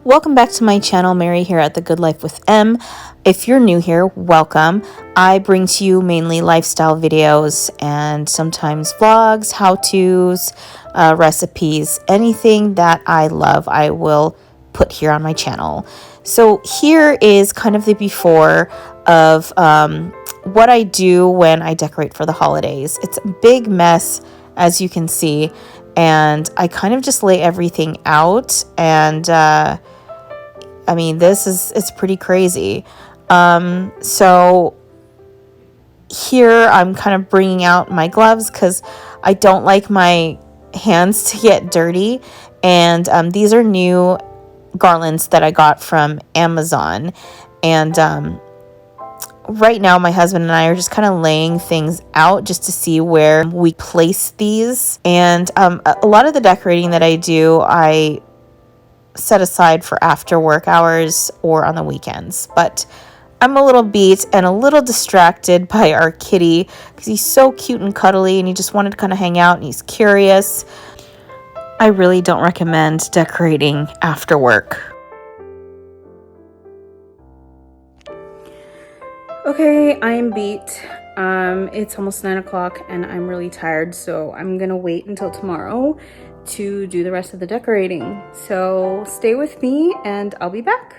Welcome back to my channel, Mary here at The Good Life with M. If you're new here, welcome. I bring to you mainly lifestyle videos and sometimes vlogs, how-tos, recipes, anything that I love, I will put here on my channel. So here is kind of the before of what I do when I decorate for the holidays. It's a big mess, as you can see, and I kind of just lay everything out, and I mean, it's pretty crazy. So here I'm kind of bringing out my gloves because I don't like my hands to get dirty. And these are new garlands that I got from Amazon. And right now my husband and I are just kind of laying things out just to see where we place these. And a lot of the decorating that I do, I set aside for after work hours or on the weekends. But I'm a little beat and a little distracted by our kitty because he's so cute and cuddly and he just wanted to kind of hang out and he's curious. I really don't recommend decorating after work. Okay, I'm beat. It's almost 9 o'clock and I'm really tired, so I'm gonna wait until tomorrow to do the rest of the decorating. So stay with me and I'll be back.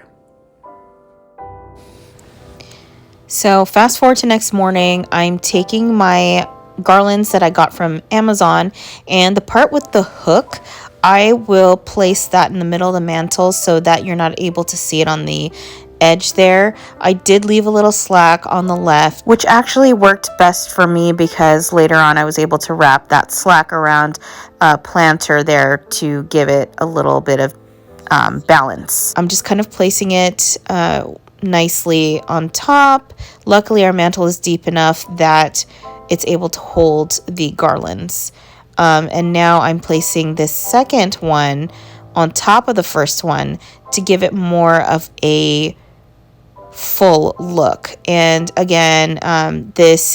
So fast forward to next morning, I'm taking my garlands that I got from Amazon, and the part with the hook, I will place that in the middle of the mantle so that you're not able to see it on the edge there. I did leave a little slack on the left, which actually worked best for me because later on I was able to wrap that slack around a planter there to give it a little bit of balance. I'm just kind of placing it nicely on top. Luckily our mantle is deep enough that it's able to hold the garlands. And now I'm placing this second one on top of the first one to give it more of a full look. And again, these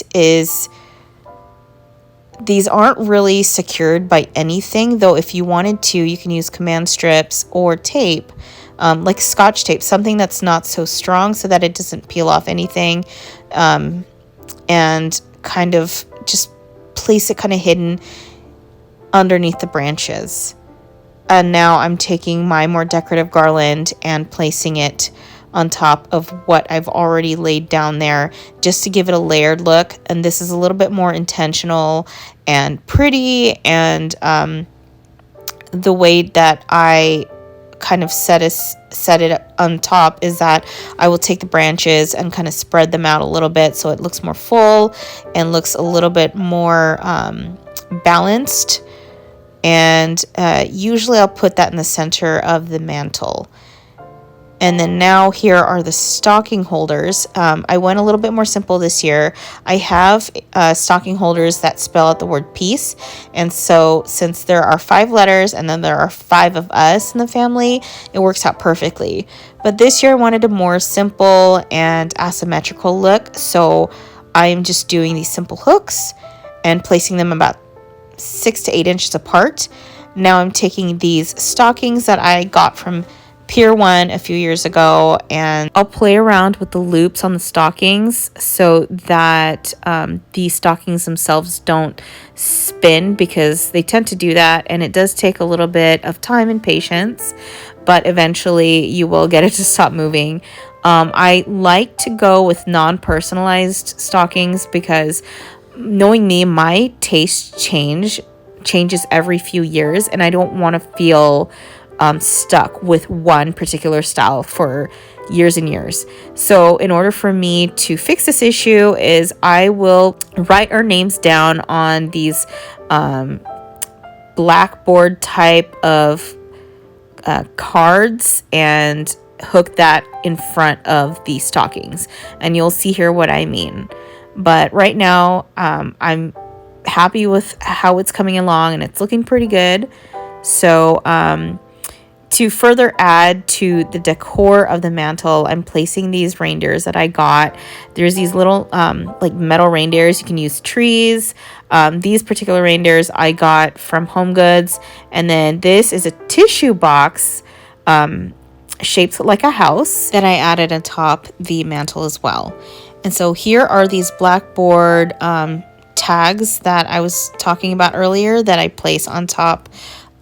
aren't really secured by anything, though if you wanted to, you can use command strips or tape, like Scotch tape, something that's not so strong so that it doesn't peel off anything, and kind of just place it kind of hidden underneath the branches. And now I'm taking my more decorative garland and placing it on top of what I've already laid down there just to give it a layered look. And this is a little bit more intentional and pretty. And the way that I kind of set it on top is that I will take the branches and kind of spread them out a little bit so it looks more full and looks a little bit more balanced. And usually I'll put that in the center of the mantle. And then now here are the stocking holders. I went a little bit more simple this year. I have stocking holders that spell out the word peace. And so since there are 5 letters and then there are 5 of us in the family, it works out perfectly. But this year I wanted a more simple and asymmetrical look. So I'm just doing these simple hooks and placing them about 6 to 8 inches apart. Now I'm taking these stockings that I got from Pier a few years ago, and I'll play around with the loops on the stockings so that the stockings themselves don't spin, because they tend to do that, and it does take a little bit of time and patience, but eventually you will get it to stop moving. I like to go with non-personalized stockings because, knowing me, my taste changes every few years, and I don't want to feel stuck with one particular style for years and years. So in order for me to fix this issue is I will write our names down on these blackboard type of cards and hook that in front of the stockings, and you'll see here what I mean. But right now I'm happy with how it's coming along and it's looking pretty good. So to further add to the decor of the mantle, I'm placing these reindeers that I got. There's these little like metal reindeers. You can use trees. These particular reindeers I got from Homegoods. And then this is a tissue box shaped like a house that I added atop the mantle as well. And so here are these blackboard tags that I was talking about earlier that I place on top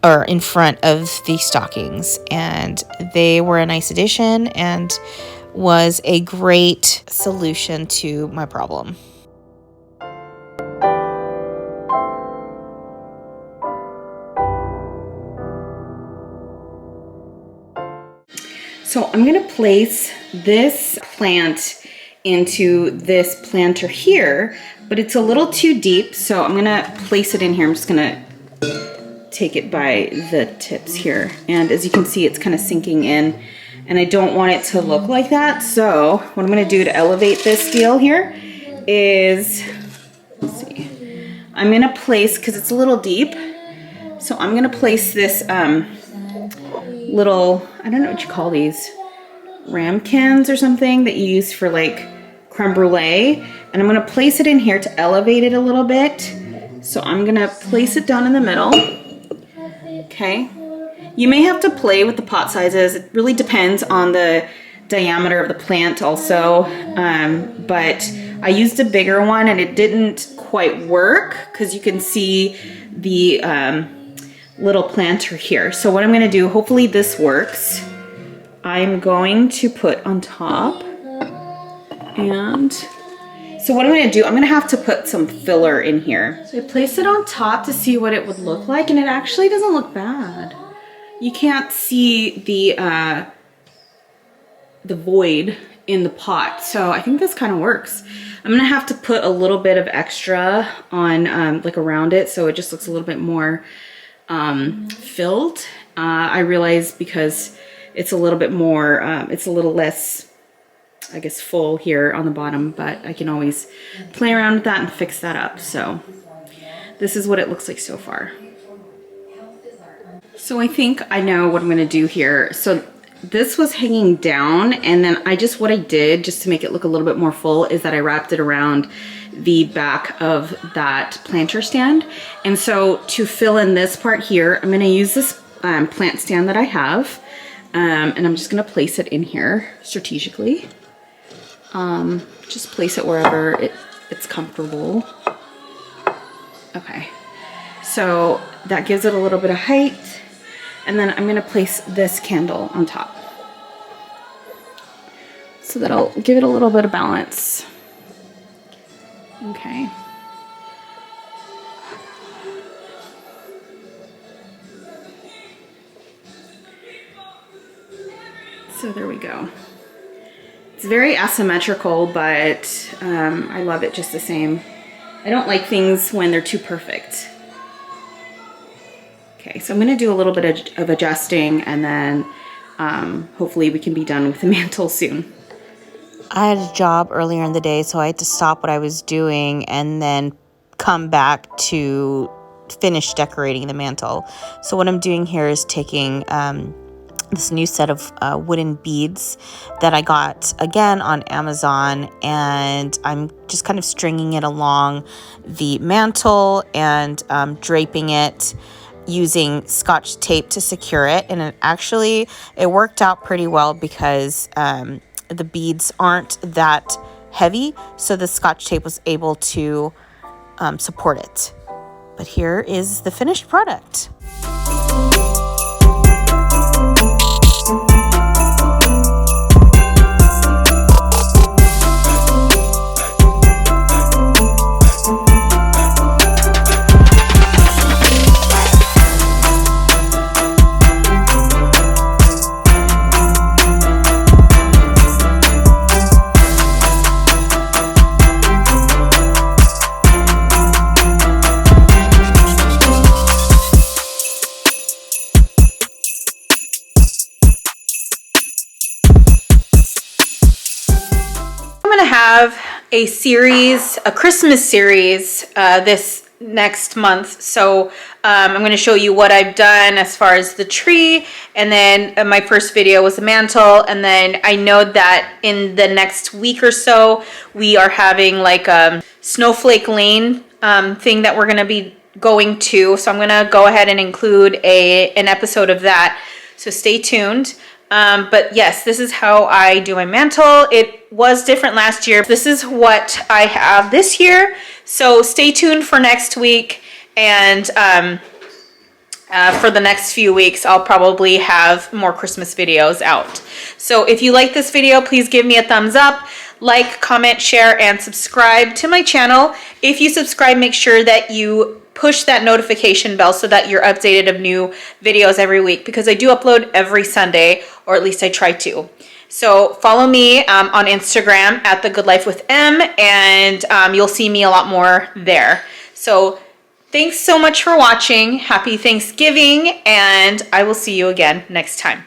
or in front of the stockings, and they were a nice addition and was a great solution to my problem. So I'm gonna place this plant into this planter here, but it's a little too deep, so I'm gonna place it in here. I'm just gonna take it by the tips here, and as you can see, it's kind of sinking in, and I don't want it to look like that. So what I'm gonna do to elevate this deal here is, let's see, I'm gonna place, because it's a little deep, so I'm gonna place this little, I don't know what you call these, ramekins or something that you use for like creme brulee, and I'm gonna place it in here to elevate it a little bit. So I'm gonna place it down in the middle. Okay, you may have to play with the pot sizes. It really depends on the diameter of the plant also, but I used a bigger one and it didn't quite work because you can see the little planter here. So what I'm gonna do, hopefully this works, I'm going to put on top, and so what I'm gonna do, I'm gonna have to put some filler in here. So I placed it on top to see what it would look like, and it actually doesn't look bad. You can't see the void in the pot, so I think this kind of works. I'm gonna have to put a little bit of extra on like around it, so it just looks a little bit more filled. I realize because it's a little bit more, it's a little less, I guess, full here on the bottom, but I can always play around with that and fix that up. So this is what it looks like so far. So I think I know what I'm gonna do here. So this was hanging down, and then what I did just to make it look a little bit more full is that I wrapped it around the back of that planter stand. And so to fill in this part here, I'm gonna use this plant stand that I have, and I'm just gonna place it in here strategically. Just place it wherever it's comfortable. Okay, so that gives it a little bit of height, and then I'm gonna place this candle on top. So that'll give it a little bit of balance. Okay. So there we go. It's very asymmetrical, but I love it just the same. I don't like things when they're too perfect. Okay, so I'm gonna do a little bit of adjusting, and then hopefully we can be done with the mantle soon. I had a job earlier in the day, so I had to stop what I was doing and then come back to finish decorating the mantle. So what I'm doing here is taking this new set of wooden beads that I got again on Amazon, and I'm just kind of stringing it along the mantle and draping it using Scotch tape to secure it. And it worked out pretty well because the beads aren't that heavy, so the Scotch tape was able to support it. But here is the finished product. Have a Christmas series this next month, so I'm going to show you what I've done as far as the tree, and then my first video was the mantle, and then I know that in the next week or so we are having like a Snowflake Lane thing that we're going to be going to, so I'm going to go ahead and include an episode of that, so stay tuned. But yes, this is how I do my mantle. It was different last year. This is what I have this year. So stay tuned for next week. And for the next few weeks, I'll probably have more Christmas videos out. So if you like this video, please give me a thumbs up, like, comment, share, and subscribe to my channel. If you subscribe, make sure that you push that notification bell so that you're updated of new videos every week, because I do upload every Sunday, or at least I try to. So follow me on Instagram at The Good Life with M, and you'll see me a lot more there. So thanks so much for watching. Happy Thanksgiving, and I will see you again next time.